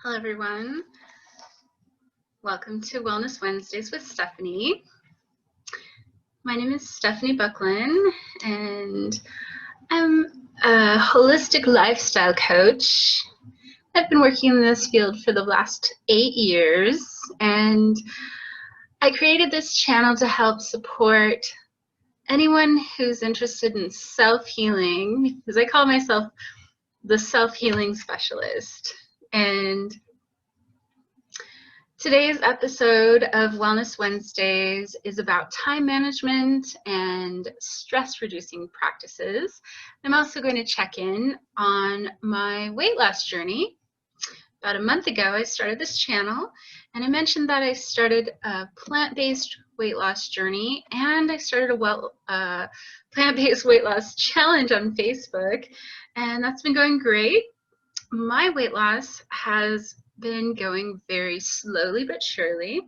Hello everyone, welcome to Wellness Wednesdays with Stephanie. My name is Stephanie Bucklin and I'm a holistic lifestyle coach. I've been working in this field for the last 8 years and I created this channel to help support anyone who's interested in self-healing, because I call myself the self-healing specialist. And today's episode of Wellness Wednesdays is about time management and stress-reducing practices. I'm also going to check in on my weight loss journey. About a month ago, I started this channel, and I mentioned that I started a plant-based weight loss journey, and I started a plant-based weight loss challenge on Facebook, and that's been going great. My weight loss has been going very slowly but surely.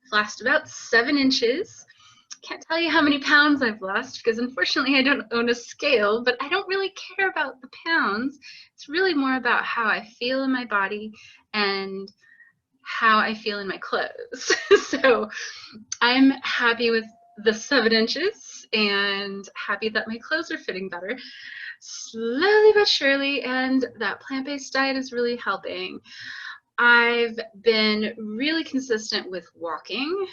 I've lost about 7 inches. Can't tell you how many pounds I've lost because unfortunately I don't own a scale, but I don't really care about the pounds. It's really more about how I feel in my body and how I feel in my clothes. So I'm happy with the 7 inches and happy that my clothes are fitting better. Slowly but surely, and that plant-based diet is really helping. I've been really consistent with walking.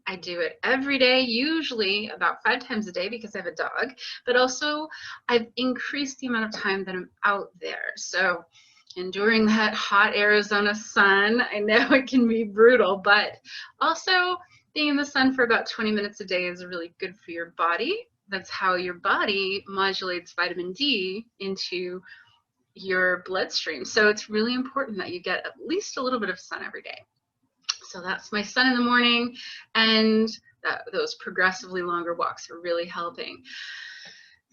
I do it every day, usually about 5 times a day because I have a dog, but also I've increased the amount of time that I'm out there. So enduring that hot Arizona sun, I know it can be brutal, but also being in the sun for about 20 minutes a day is really good for your body. That's how your body modulates vitamin D into your bloodstream. So it's really important that you get at least a little bit of sun every day. So that's my sun in the morning, and those progressively longer walks are really helping.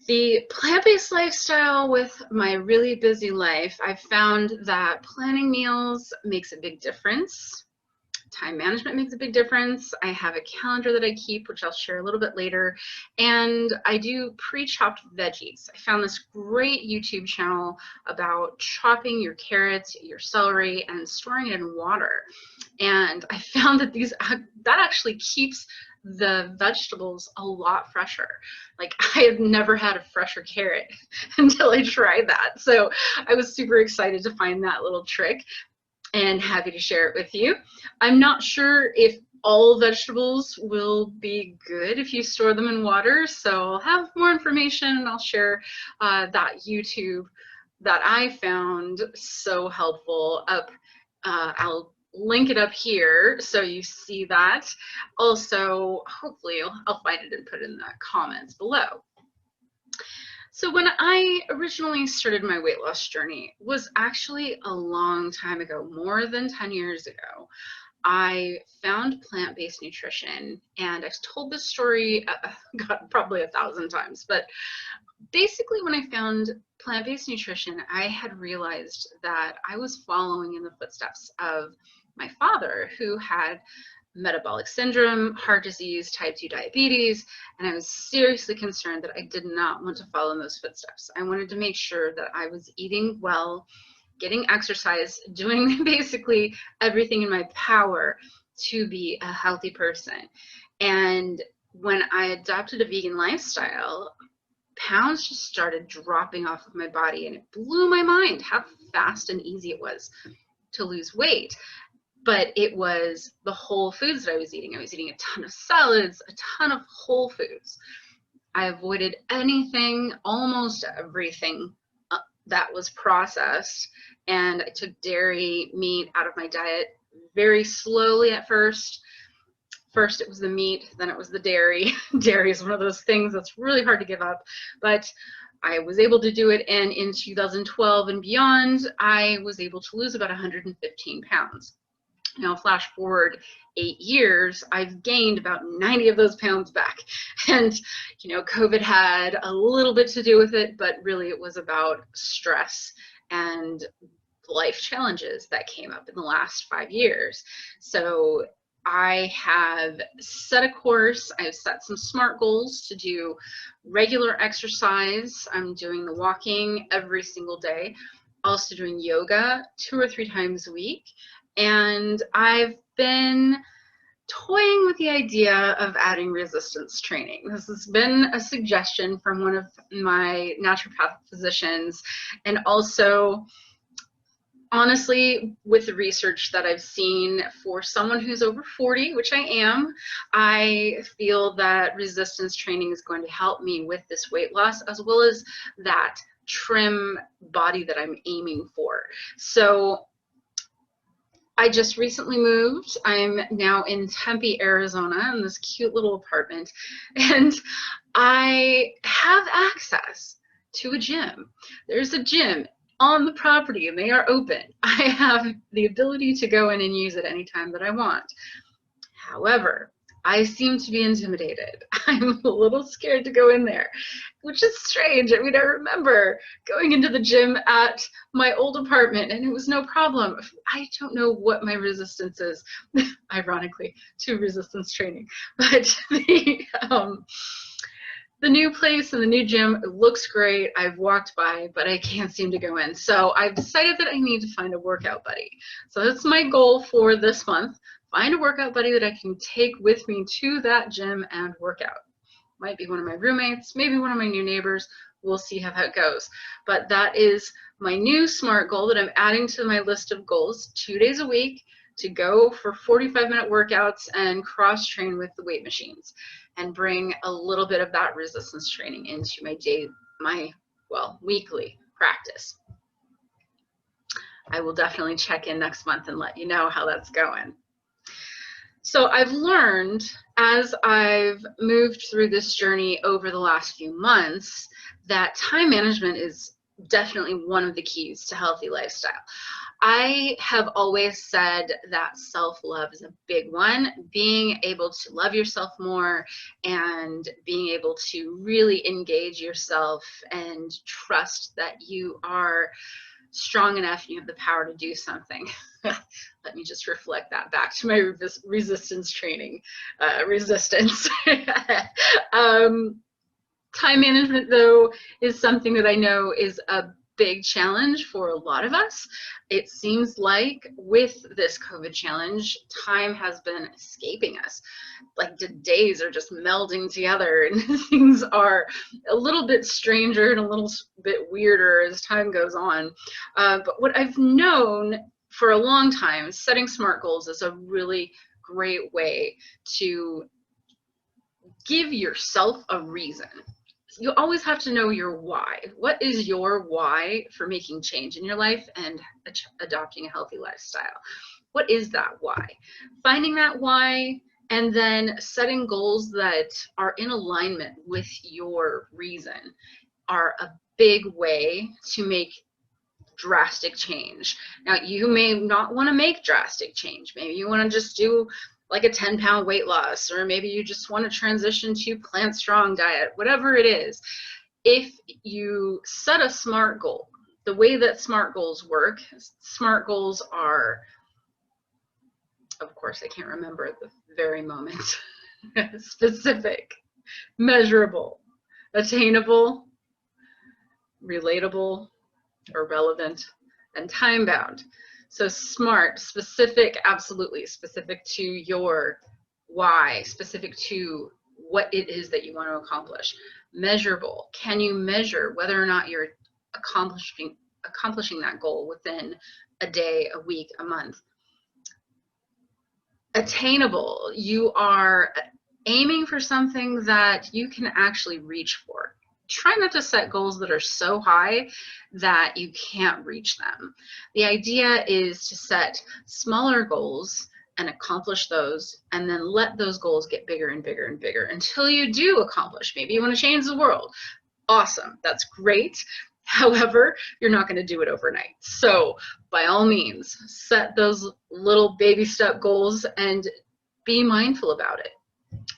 The plant-based lifestyle with my really busy life, I've found that planning meals makes a big difference. Time management makes a big difference. I have a calendar that I keep, which I'll share a little bit later, and I do pre-chopped veggies. I found this great YouTube channel about chopping your carrots, your celery, and storing it in water. And I found that that actually keeps the vegetables a lot fresher. Like, I had never had a fresher carrot until I tried that. So I was super excited to find that little trick and happy to share it with you. I'm not sure if all vegetables will be good if you store them in water, so I'll have more information and I'll share that YouTube that I found so helpful up. I'll link it up here so you see that. Also, hopefully I'll find it and put it in the comments below. So when I originally started my weight loss journey was actually a long time ago, more than 10 years ago. I found plant-based nutrition, and I've told this story God, probably 1,000 times, but basically when I found plant-based nutrition, I had realized that I was following in the footsteps of my father, who had metabolic syndrome, heart disease, type 2 diabetes, and I was seriously concerned that I did not want to follow in those footsteps. I wanted to make sure that I was eating well, getting exercise, doing basically everything in my power to be a healthy person. And when I adopted a vegan lifestyle, pounds just started dropping off of my body, and it blew my mind how fast and easy it was to lose weight. But it was the whole foods that I was eating. I was eating a ton of salads, a ton of whole foods. I avoided anything, almost everything that was processed, and I took dairy, meat out of my diet very slowly at first. First it was the meat, then it was the dairy. Dairy is one of those things that's really hard to give up, but I was able to do it, and in 2012 and beyond, I was able to lose about 115 pounds. Now, flash forward 8 years, I've gained about 90 of those pounds back. And, you know, COVID had a little bit to do with it, but really it was about stress and life challenges that came up in the last 5 years. So I have set a course. I've set some SMART goals to do regular exercise. I'm doing the walking every single day. also doing yoga 2 or 3 times a week. And I've been toying with the idea of adding resistance training. This has been a suggestion from one of my naturopathic physicians, and also honestly, with the research that I've seen for someone who's over 40, which I am, I feel that resistance training is going to help me with this weight loss, as well as that trim body that I'm aiming for. So I just recently moved. I'm now in Tempe, Arizona, in this cute little apartment, and I have access to a gym. There's a gym on the property and they are open. I have the ability to go in and use it anytime that I want. However, I seem to be intimidated. I'm a little scared to go in there, which is strange. I mean, I remember going into the gym at my old apartment and it was no problem. I don't know what my resistance is, ironically, to resistance training, but the new place and the new gym, it looks great. I've walked by, but I can't seem to go in. So I've decided that I need to find a workout buddy. So that's my goal for this month. Find a workout buddy that I can take with me to that gym and work out. Might be one of my roommates, maybe one of my new neighbors. We'll see how that goes. But that is my new SMART goal that I'm adding to my list of goals, 2 days a week to go for 45-minute workouts and cross-train with the weight machines and bring a little bit of that resistance training into my weekly practice. I will definitely check in next month and let you know how that's going. So I've learned as I've moved through this journey over the last few months that time management is definitely one of the keys to healthy lifestyle. I have always said that self-love is a big one. Being able to love yourself more and being able to really engage yourself and trust that you are strong enough and you have the power to do something. Let me just reflect that back to my resistance training. Time management, though, is something that I know is a big challenge for a lot of us. It seems like with this COVID challenge, time has been escaping us. Like the days are just melding together and things are a little bit stranger and a little bit weirder as time goes on. But what I've known for a long time, setting SMART goals is a really great way to give yourself a reason. You always have to know your why. What is your why for making change in your life and adopting a healthy lifestyle? What is that why? Finding that why and then setting goals that are in alignment with your reason are a big way to make drastic change. Now, you may not want to make drastic change. Maybe you want to just do like a 10-pound weight loss, or maybe you just want to transition to plant strong diet, whatever it is. If you set a SMART goal, the way that SMART goals work, SMART goals are, of course, I can't remember at the very moment, specific, measurable, attainable, relatable, or relevant, and time-bound. So SMART, specific, absolutely specific to your why, specific to what it is that you want to accomplish. Measurable, can you measure whether or not you're accomplishing that goal within a day, a week, a month? Attainable, you are aiming for something that you can actually reach for. Try not to set goals that are so high that you can't reach them. The idea is to set smaller goals and accomplish those, and then let those goals get bigger and bigger and bigger until you do accomplish. Maybe you want to change the world. Awesome, that's great. However, you're not going to do it overnight. So by all means, set those little baby step goals and be mindful about it.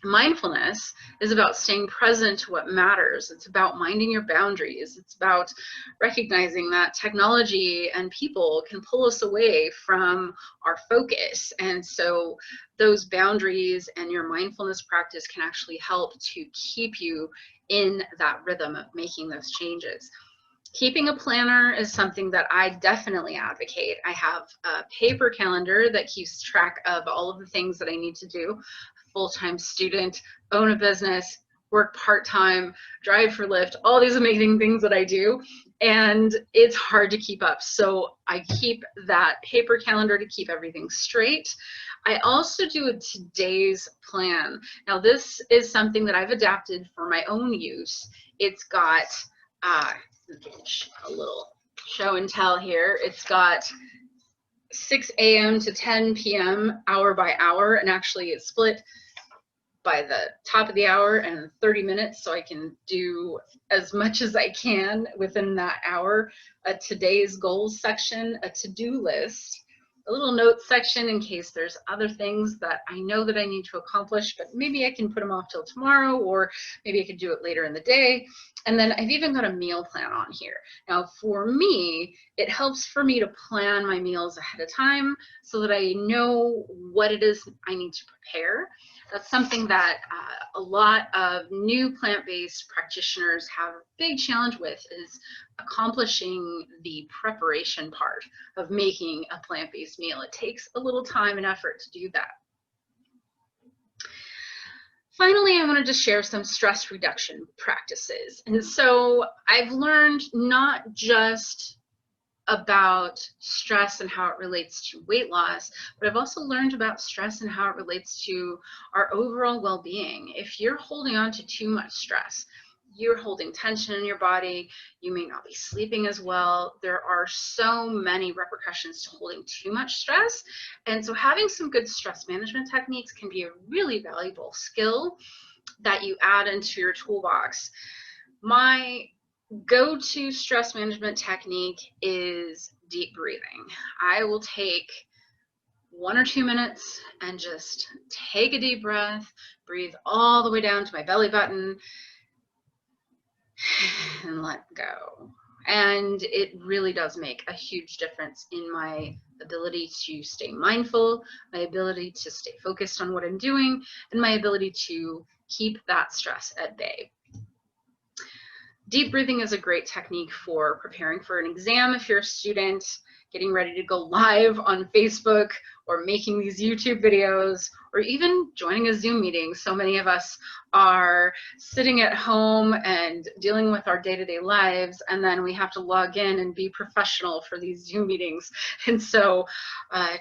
Mindfulness is about staying present to what matters. It's about minding your boundaries. It's about recognizing that technology and people can pull us away from our focus. And so those boundaries and your mindfulness practice can actually help to keep you in that rhythm of making those changes. Keeping a planner is something that I definitely advocate. I have a paper calendar that keeps track of all of the things that I need to do. Full-time student, own a business, work part-time, drive for Lyft, all these amazing things that I do. And it's hard to keep up. So I keep that paper calendar to keep everything straight. I also do a today's plan. Now this is something that I've adapted for my own use. It's got a little show and tell here. It's got 6 a.m. to 10 p.m. hour by hour, and actually it's split by the top of the hour and 30 minutes, so I can do as much as I can within that hour. A today's goals section, a to-do list, a little notes section in case there's other things that I know that I need to accomplish, but maybe I can put them off till tomorrow, or maybe I could do it later in the day. And then I've even got a meal plan on here. Now for me, it helps for me to plan my meals ahead of time so that I know what it is I need to prepare. That's something that a lot of new plant-based practitioners have a big challenge with, is accomplishing the preparation part of making a plant-based meal. It takes a little time and effort to do that. Finally, I wanted to share some stress reduction practices. And so I've learned not just about stress and how it relates to weight loss, but I've also learned about stress and how it relates to our overall well-being. If you're holding on to too much stress, you're holding tension in your body, you may not be sleeping as well. There are so many repercussions to holding too much stress. And so having some good stress management techniques can be a really valuable skill that you add into your toolbox. My go-to stress management technique is deep breathing. I will take 1 or 2 minutes and just take a deep breath, breathe all the way down to my belly button, and let go. And it really does make a huge difference in my ability to stay mindful, my ability to stay focused on what I'm doing, and my ability to keep that stress at bay. Deep breathing is a great technique for preparing for an exam if you're a student, getting ready to go live on Facebook, or making these YouTube videos, or even joining a Zoom meeting. So many of us are sitting at home and dealing with our day-to-day lives, and then we have to log in and be professional for these Zoom meetings. And so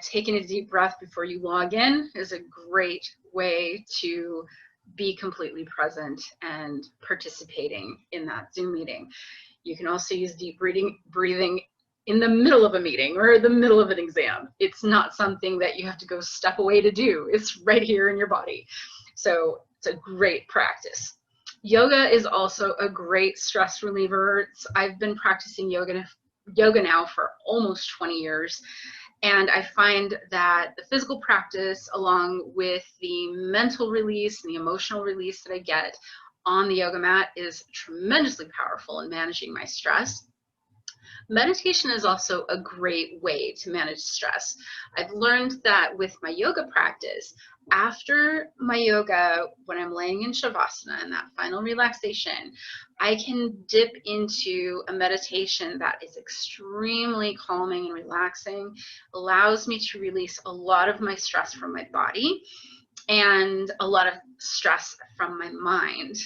taking a deep breath before you log in is a great way to be completely present and participating in that Zoom meeting. You can also use deep breathing in the middle of a meeting or the middle of an exam. It's not something that you have to go step away to do. It's right here in your body. So it's a great practice. Yoga is also a great stress reliever. I've been practicing yoga now for almost 20 years. And I find that the physical practice, along with the mental release and the emotional release that I get on the yoga mat, is tremendously powerful in managing my stress. Meditation is also a great way to manage stress. I've learned that with my yoga practice, after my yoga, when I'm laying in Shavasana and that final relaxation, I can dip into a meditation that is extremely calming and relaxing, allows me to release a lot of my stress from my body and a lot of stress from my mind.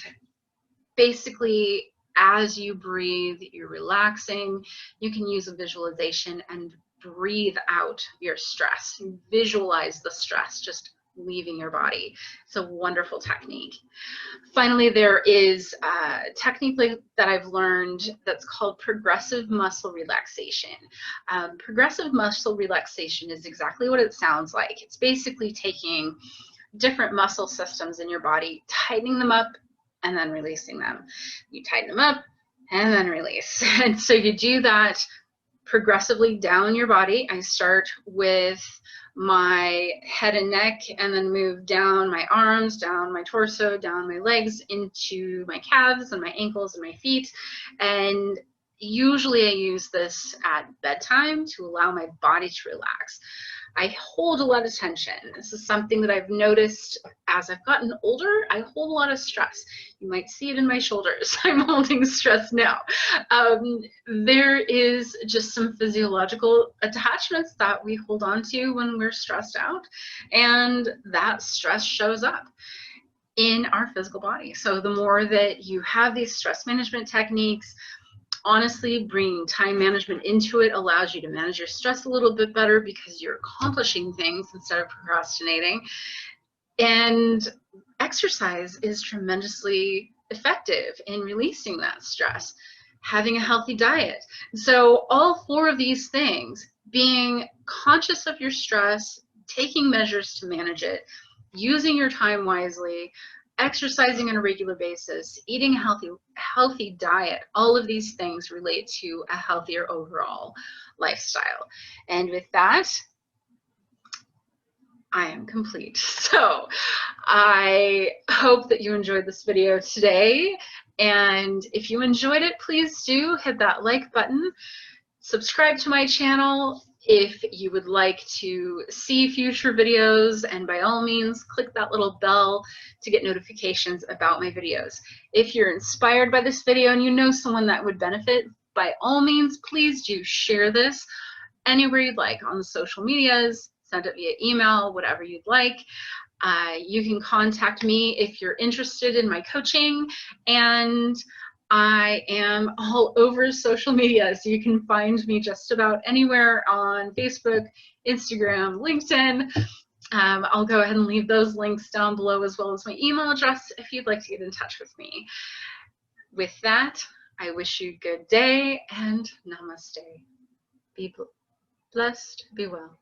Basically, as you breathe, you're relaxing. You can use a visualization and breathe out your stress. Visualize the stress just leaving your body. It's a wonderful technique. Finally, there is a technique that I've learned that's called progressive muscle relaxation. Progressive muscle relaxation is exactly what it sounds like. It's basically taking different muscle systems in your body, tightening them up, and then releasing them. You tighten them up and then release. And so you do that progressively down your body. I start with my head and neck and then move down my arms, down my torso, down my legs, into my calves and my ankles and my feet. And usually I use this at bedtime to allow my body to relax. I hold a lot of tension. This is something that I've noticed as I've gotten older. I hold a lot of stress. You might see it in my shoulders. I'm holding stress now. There is just some physiological attachments that we hold on to when we're stressed out, and that stress shows up in our physical body. So the more that you have these stress management techniques, honestly, bringing time management into it allows you to manage your stress a little bit better because you're accomplishing things instead of procrastinating. And exercise is tremendously effective in releasing that stress. Having a healthy diet. So all four of these things, being conscious of your stress, taking measures to manage it, using your time wisely, exercising on a regular basis, eating a healthy diet, all of these things relate to a healthier overall lifestyle. And with that, I am complete. So I hope that you enjoyed this video today. And if you enjoyed it, please do hit that like button. Subscribe to my channel if you would like to see future videos, and by all means, click that little bell to get notifications about my videos. If you're inspired by this video and you know someone that would benefit, by all means, please do share this anywhere you'd like on the social medias, send it via email, whatever you'd like. You can contact me if you're interested in my coaching, and I am all over social media, so you can find me just about anywhere on Facebook, Instagram, LinkedIn. I'll go ahead and leave those links down below, as well as my email address if you'd like to get in touch with me. With that, I wish you a good day, and namaste. Be blessed, be well.